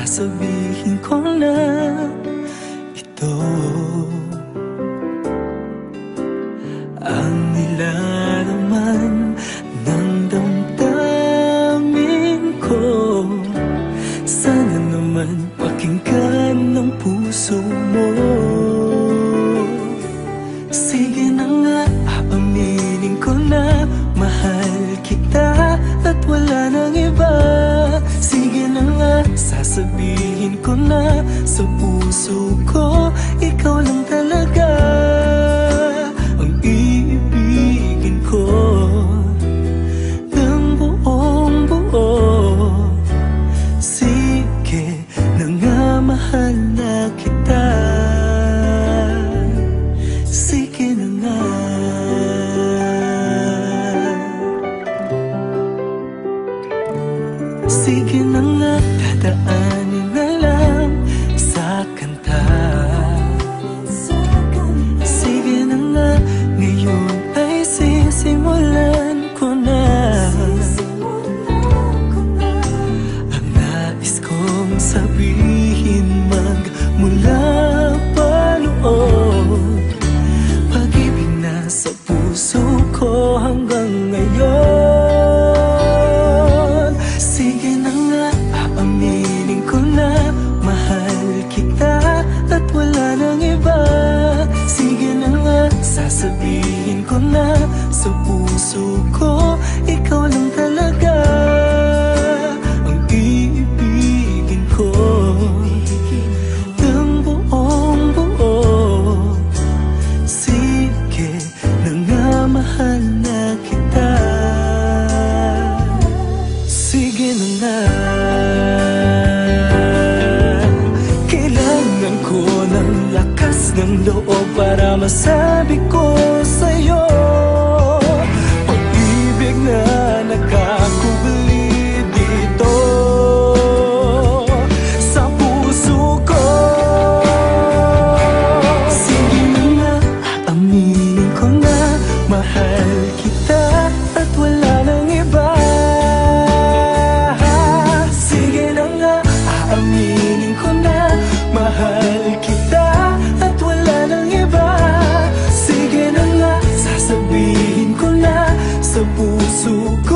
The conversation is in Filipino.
sasabihin ko na ito ang nilalaman ng damdamin ko. Sana naman pakinggan ng puso mo. Sige na nga, aaminin ko na mahal kita at wala nang iba. Sige na nga, sasabihin ko na sa puso ko, ikaw lang talaga ang iibigin ko ng buong buo. Sige na nga, mahal na kita. Sige na nga. Sige na nga, dadaanin na lang sa kanta. Sige na nga, ngayon ay sisimulan ko na ang nais kong sabihin magmula pa noon. Pag-ibig na sa puso ko hanggang ngayon. Sige na nga, aaminin ko na mahal kita at wala nang iba. Sige na nga, sasabihin ko na sa puso ko, ikaw lang talaga ang iibigin ko ng buong buo. Sige na nga, mahal na kita. Sige na nga. Kailangan ko ng lakas ng loob para masabi ko sa'yo pag-ibig na nakakubli dito sa puso ko. Sige na nga, aaminin ko na mahal kita at wala nang iba. Sige na nga, aaminin ko na mahal kita at wala nang iba. Sige na nga, sasabihin ko na sa puso ko,